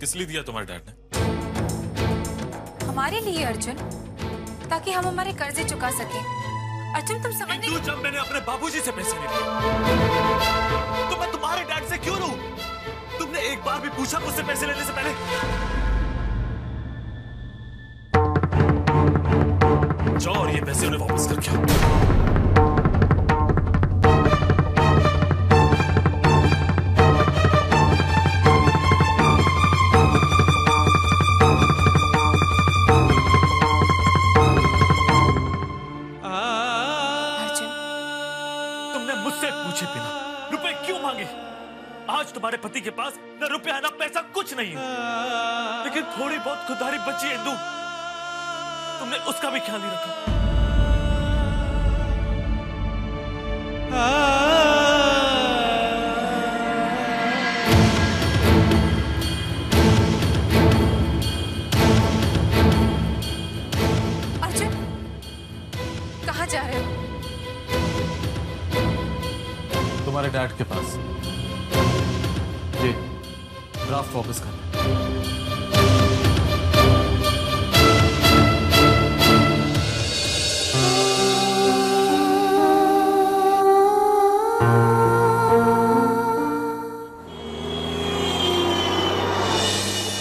किस लिए दिया तुम्हारे डैड ने? हमारे लिए अर्जुन, ताकि हम हमारे कर्जे चुका सकें। अर्जुन तुम समझ नहीं। जब मैंने अपने बाबूजी से पैसे लिए तो मैं तुम्हारे डैड से क्यों लूं? तुमने एक बार भी पूछा मुझसे पैसे लेने से पहले? जाओ और ये पैसे उन्हें वापस करके आओ। पूछे बिना रुपए क्यों मांगे? आज तुम्हारे पति के पास न रुपया न पैसा कुछ नहीं है, लेकिन थोड़ी बहुत खुददारी बची है इंदु, तुमने उसका भी ख्याल नहीं रखा। अर्जुन, कहाँ जा रहे हो? तुम्हारे डैड के पास। ये ड्राफ्ट वापस कर।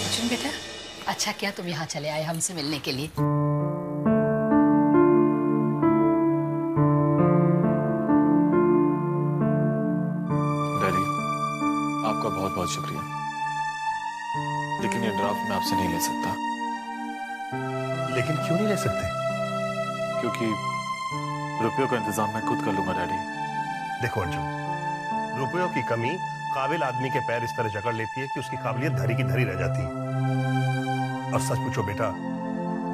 अर्जुन बेटा, अच्छा क्या तुम यहाँ चले आए हमसे मिलने के लिए। बहुत बहुत शुक्रिया, लेकिन ये ड्राफ्ट मैं आपसे नहीं ले सकता। लेकिन क्यों नहीं ले सकते? क्योंकि रुपयों का इंतजाम मैं खुद कर लूंगा डैडी। देखो अर्जुन, रुपयों की कमी काबिल आदमी के पैर इस तरह जकड़ लेती है कि उसकी काबिलियत धरी की धरी रह जाती है। और सच पूछो बेटा,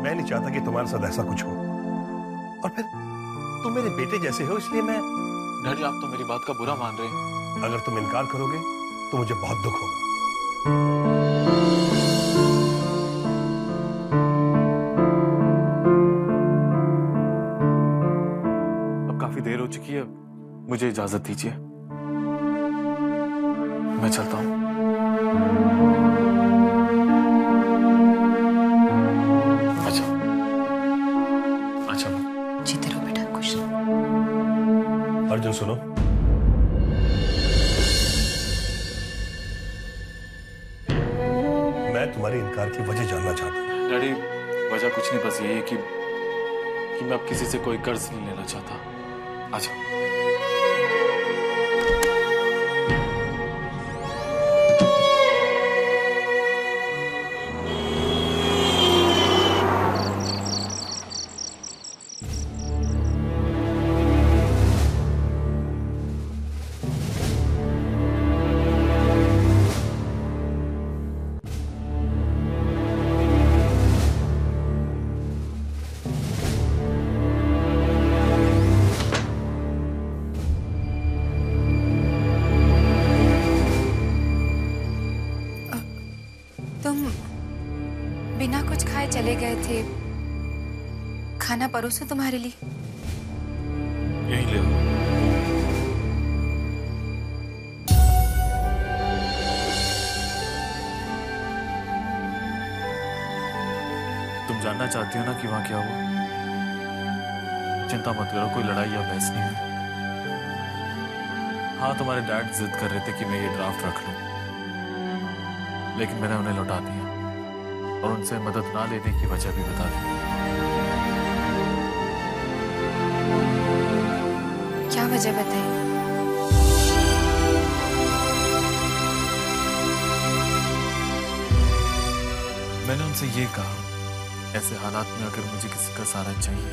मैं नहीं चाहता कि तुम्हारे साथ ऐसा कुछ हो। और फिर तुम मेरे बेटे जैसे हो, इसलिए मैं। डैडी आप तो मेरी बात का बुरा मान रहे हैं। अगर तुम इनकार करोगे तो मुझे बहुत दुख होगा। अब काफी देर हो चुकी है, मुझे इजाजत दीजिए, मैं चलता हूं। अच्छा अच्छा जीते रहो बेटा, खुश रहो। अर्जुन सुनो, मैं तुम्हारे इनकार की वजह जानना चाहता हूं। डैडी वजह कुछ नहीं, बस यही है कि मैं अब किसी से कोई कर्ज नहीं लेना चाहता। अच्छा बिना कुछ खाए चले गए थे, खाना परोसूं तुम्हारे लिए? यही ले लो। तुम जानना चाहती हो ना कि वहां क्या हुआ? चिंता मत करो, कोई लड़ाई या बहस नहीं हुई। हाँ, तुम्हारे डैड जिद कर रहे थे कि मैं ये ड्राफ्ट रख लूं, लेकिन मैंने उन्हें लौटा दिया और उनसे मदद ना लेने की वजह भी बता दी। क्या वजह बताई? मैंने उनसे ये कहा, ऐसे हालात में अगर मुझे किसी का सहारा चाहिए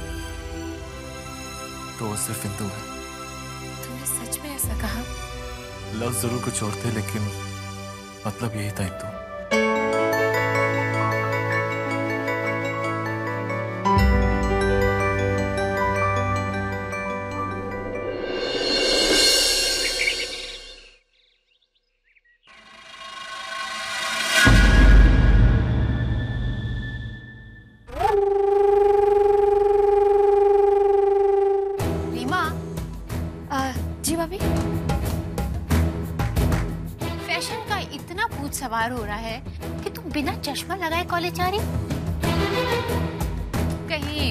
तो वो सिर्फ इंदु है। तुमने सच में ऐसा कहा? लफ्ज जरूर कुछ और थे, लेकिन मतलब यही था इंदु। फैशन का इतना भूत सवार हो रहा है कि तुम बिना चश्मा लगाए कॉलेज आ रही? कहीं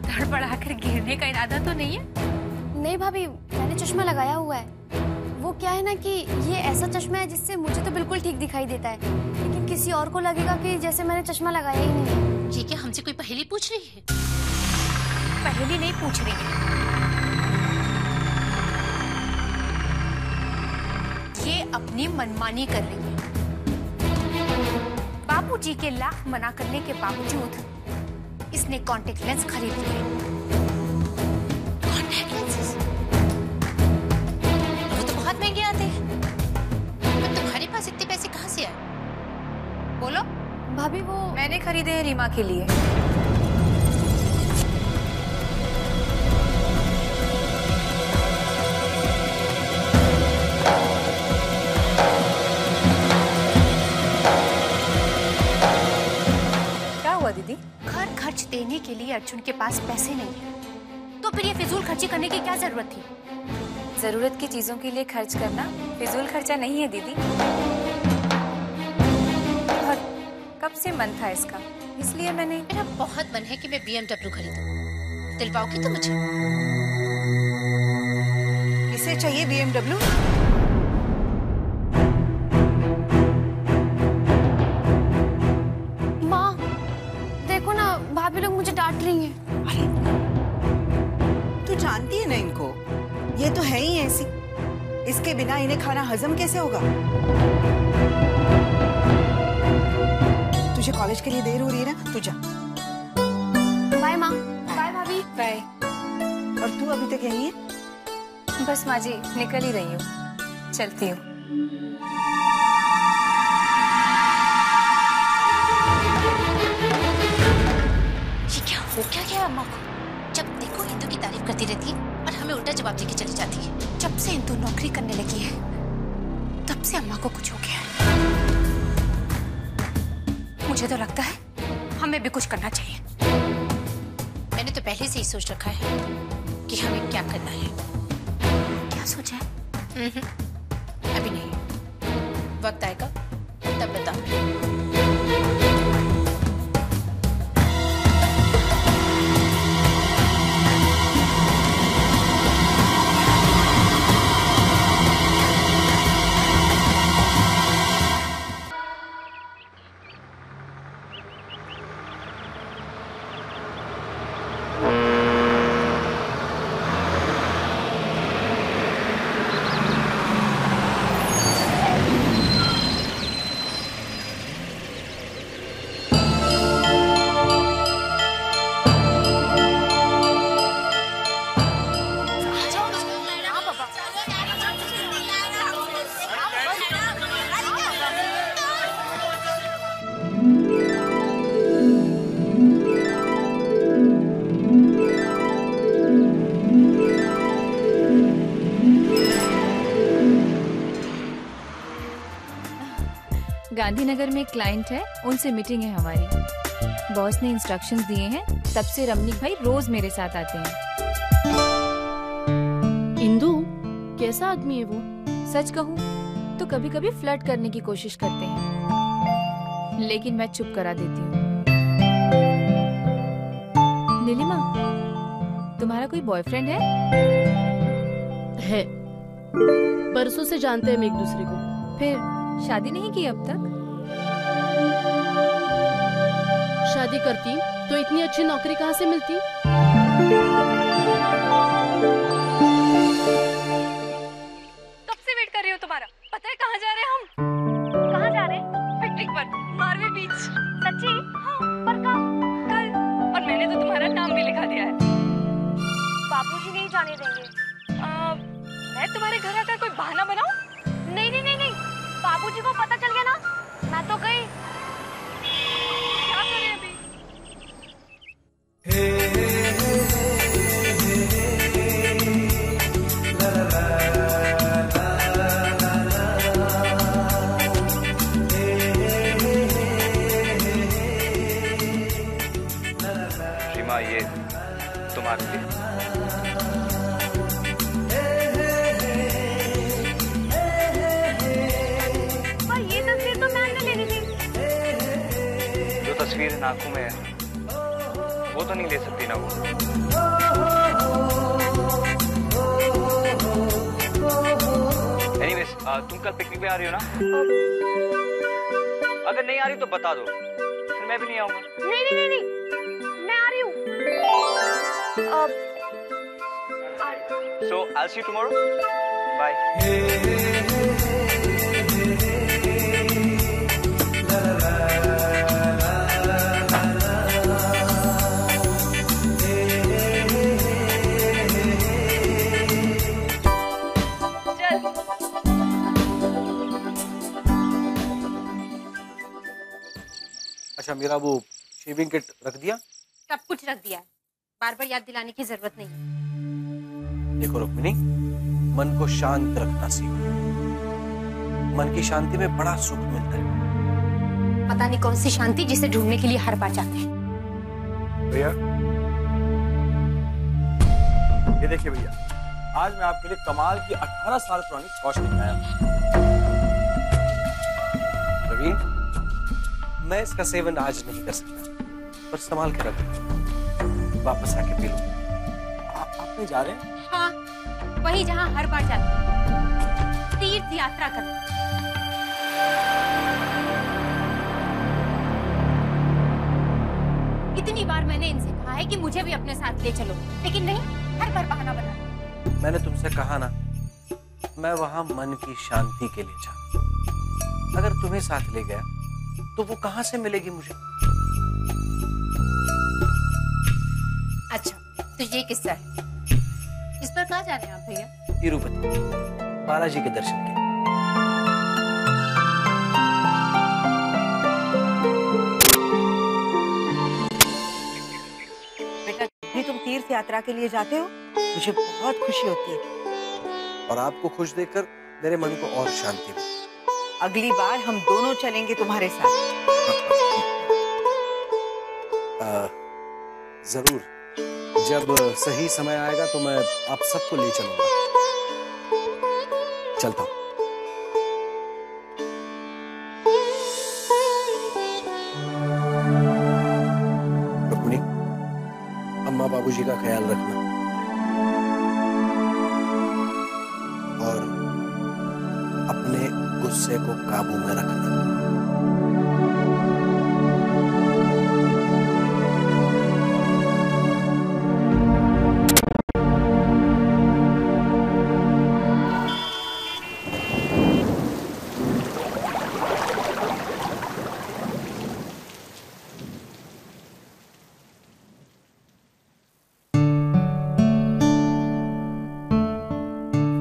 धड़पड़ाकर गिरने का इरादा तो नहीं है? नहीं भाभी, मैंने चश्मा लगाया हुआ है। वो क्या है ना कि ये ऐसा चश्मा है जिससे मुझे तो बिल्कुल ठीक दिखाई देता है, लेकिन किसी और को लगेगा कि जैसे मैंने चश्मा लगाया ही नहीं है। ये क्या हमसे कोई पहेली पूछ रही है? पहेली नहीं पूछ रही है, ये अपनी मनमानी कर रही है। बाबूजी के लाख मना करने के बावजूद इसने कॉन्टेक्ट लेंस खरीद लिए। Contact lenses? वो तो बहुत महंगे आते हैं। पर तुम्हारे पास इतने पैसे कहाँ से आए? बोलो। भाभी वो मैंने खरीदे हैं रीमा के लिए। क्या हुआ दीदी? घर खर्च देने के लिए अर्जुन के पास पैसे नहीं है, तो फिर ये फिजूल खर्ची करने की क्या जरूरत थी? जरूरत की चीजों के लिए खर्च करना फिजूल खर्चा नहीं है दीदी। और कब से मन था इसका, इसलिए मैंने। मेरा बहुत मन है कि मैं BMW खरीदूं। दिलवाओगी तो मुझे? किसे चाहिए BMW? माँ देखो ना, भाभी लोग मुझे डांट रही हैं। अरे तू जानती है ना इनको, ये तो है ही ऐसी। इसके बिना इन्हें खाना हजम कैसे होगा? तुझे कॉलेज के लिए देर हो रही है ना, तू जा। बाय माँ। बाय भाभी। बाय। और तू अभी तक यहीं है? बस माँ जी निकल ही रही हूँ, चलती हूँ। ये क्या हो क्या अम्मा को? जब देखो इंदु की तारीफ करती रहती है और हमें उल्टा जवाब देके चली जाती है। जब से इंदु नौकरी करने लगी है तब से अम्मा को कुछ हो गया है। मुझे तो लगता है हमें भी कुछ करना चाहिए। मैंने तो पहले से ही सोच रखा है कि हमें क्या करना है। क्या सोचा है? अभी नहीं, वक्त आएगा तब बताऊंगी। गांधीनगर में एक क्लाइंट है, उनसे मीटिंग है हमारी। बॉस ने इंस्ट्रक्शंस दिए हैं, तब से रमनीक भाई रोज मेरे साथ आते हैं। इंदु कैसा आदमी है वो? सच कहूँ तो कभी कभी फ्लर्ट करने की कोशिश करते हैं, लेकिन मैं चुप करा देती हूँ। नीलिमा, तुम्हारा कोई बॉयफ्रेंड है? है, परसों से जानते हैं हम एक दूसरे को। फिर शादी नहीं की अब तक? शादी करती तो इतनी अच्छी नौकरी कहाँ से मिलती? कब से वेट कर रही हो तुम्हारा। पता है कहाँ जा रहे हैं हम? कहाँ जा रहे हैं? पिकनिक पर, मारवे बीच। सच्ची? हाँ, पर कब? कल। और मैंने तो तुम्हारा नाम भी लिखा दिया है। बाबूजी नहीं जाने देंगे। मैं तुम्हारे घर आकर कोई बहाना बनाऊं? नहीं नहीं नहीं नहीं, बाबूजी को पता चल गया ना, मैं तो गई। क्या करें अभी? रीमा, ये तुम्हारे लिए। ये तस्वीर तो मैंने लेनी थी। तस्वीर इन आंखों में है, वो तो नहीं ले सकती ना वो। एनीवेज, तुम कल पिकनिक पे आ रही हो ना? अगर नहीं आ रही तो बता दो, फिर मैं भी नहीं आऊंगा। नहीं, मैं आ रही हूँ। So I'll see you tomorrow. Bye. अच्छा मेरा वो शेविंग किट रख दिया? सब कुछ रख दिया है, बार बार याद दिलाने की जरूरत नहीं। देखो रुक्मिनी, मन को शांत रखना सीखो। मन की शांति में बड़ा सुख मिलता है। पता नहीं कौन सी शांति जिसे ढूंढने के लिए हर बार जाते हैं। भैया ये देखिए भैया, आज मैं आपके लिए कमाल की 18 साल पुरानी स्कॉच लेके आया हूं। प्रवीण, मैं इसका सेवन आज नहीं कर सकता, पर संभाल के रख, वापस आके पी लो। आप नहीं जा रहे हैं? हाँ, वही जहाँ हर बार जाते हैं, तीर्थ यात्रा करने। इतनी बार मैंने इनसे कहा है कि मुझे भी अपने साथ ले चलो, लेकिन नहीं, हर बार बहाना बना। मैंने तुमसे कहा ना, मैं वहां मन की शांति के लिए जाऊं। अगर तुम्हें साथ ले गया तो वो कहां से मिलेगी मुझे? अच्छा, तो ये किस्सा है। इस पर कहाँ जा रहे हैं आप भैया? तिरुपति, बालाजी के दर्शन के। बेटा, भी तुम तीर्थ यात्रा के लिए जाते हो, मुझे बहुत खुशी होती है। और आपको खुश देखकर मेरे मन को और शांति मिली। अगली बार हम दोनों चलेंगे तुम्हारे साथ। जरूर, जब सही समय आएगा तो मैं आप सबको ले चलूंगा। चलता हूं। रुक्मिणी, अम्मा बाबूजी का ख्याल रखना और अपने गुस्से को काबू में रखना।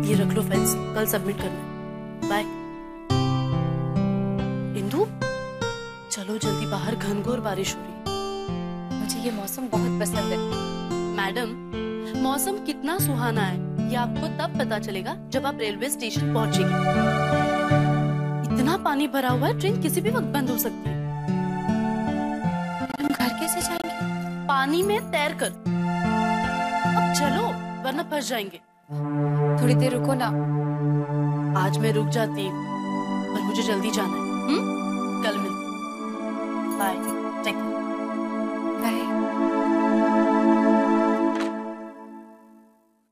ये रख लो फाइल्स, कल सबमिट करना है। बाय। इंदु, चलो जल्दी, बाहर घनघोर बारिश हो रही है। मुझे ये मौसम बहुत पसंद है। मैडम, मौसम कितना सुहाना है ये आपको तब पता चलेगा जब आप रेलवे स्टेशन पहुंचेंगे। इतना पानी भरा हुआ है, ट्रेन किसी भी वक्त बंद हो सकती है। हम घर कैसे जाएंगे? पानी में तैर कर। अब चलो, वरना फंस जाएंगे। थोड़ी देर रुको ना। आज मैं रुक जाती, पर मुझे जल्दी जाना है। कल मिलते। Bye. Take care. Bye.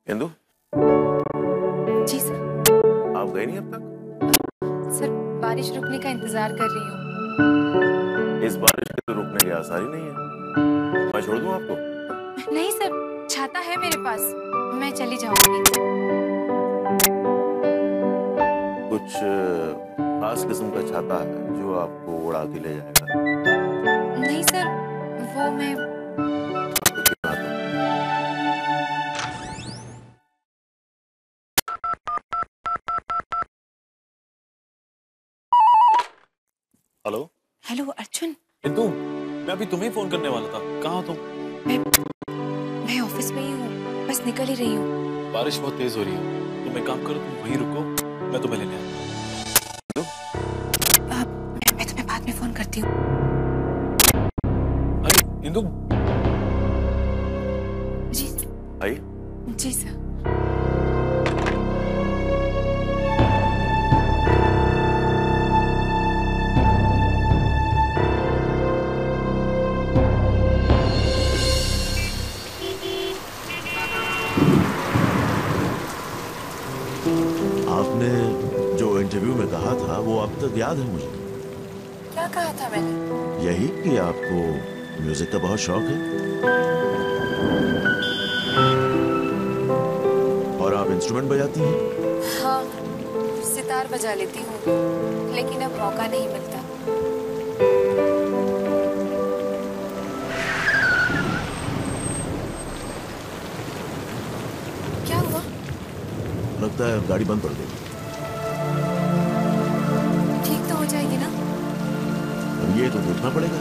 Indu, ji sir. आप गए नहीं अब तक? सर, बारिश रुकने का इंतजार कर रही हूँ। इस बारिश के तो रुकने की आसानी नहीं है। मैं छोड़ दूं आपको? नहीं सर, छाता है मेरे पास, मैं चली जाऊंगी। कुछ खास किस्म का छाता है जो आपको उड़ाती ले जाएगा? नहीं सर, वो मैं हेलो। हेलो अर्जुन, इंदु, मैं अभी तुम्हें फोन करने वाला था। कहाँ हो तुम? मैं ऑफिस में ही हूँ, बस निकल ही रही हूँ। बारिश बहुत तेज हो रही है, तुम एक काम करो, तुम वहीं रुको, मैं तुम्हें लेने आता हूँ। मैं तुम्हें बाद में फोन करती हूँ। अरे इंदु। जी आइए। जी सर। इंटरव्यू में कहा था वो अब तक याद है मुझे। क्या कहा था मैंने? यही कि आपको म्यूजिक का बहुत शौक है और आप इंस्ट्रूमेंट बजाती हैं। हाँ, सितार बजा लेती हूँ, लेकिन अब मौका नहीं मिलता। क्या हुआ? लगता है गाड़ी बंद पड़ गई। ठीक तो हो जाएगी ना? ये तो देखना पड़ेगा।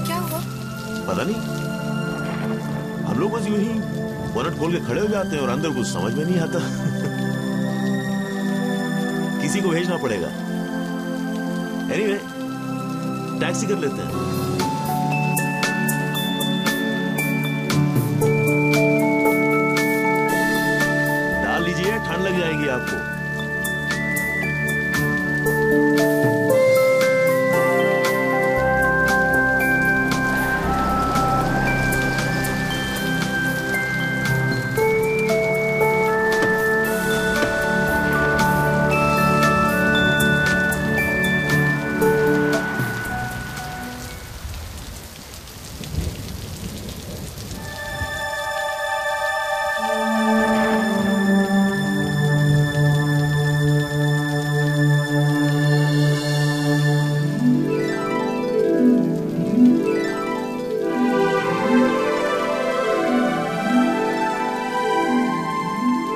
क्या हुआ? पता नहीं, हम लोग बस यूं ही बोनट खोल के खड़े हो जाते हैं और अंदर कुछ समझ में नहीं आता। किसी को भेजना पड़ेगा। एनीवे, टैक्सी कर लेते हैं। डाल लीजिए, ठंड लग जाएगी आपको।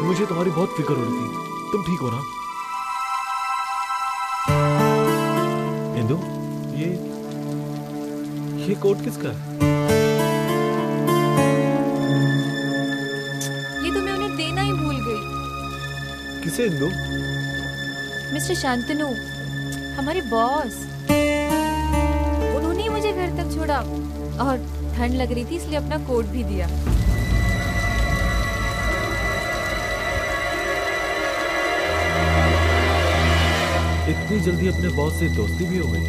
मुझे तुम्हारी बहुत फिक्र हो रही थी। तुम ठीक हो ना? इंदु, ये कोट किसका है? ये तो मैं उन्हें देना ही भूल गई। किसे इंदु? मिस्टर शांतनु, हमारे बॉस। उन्होंने ही मुझे घर तक छोड़ा और ठंड लग रही थी इसलिए अपना कोट भी दिया। इतनी जल्दी अपने बॉस से दोस्ती भी हो गई?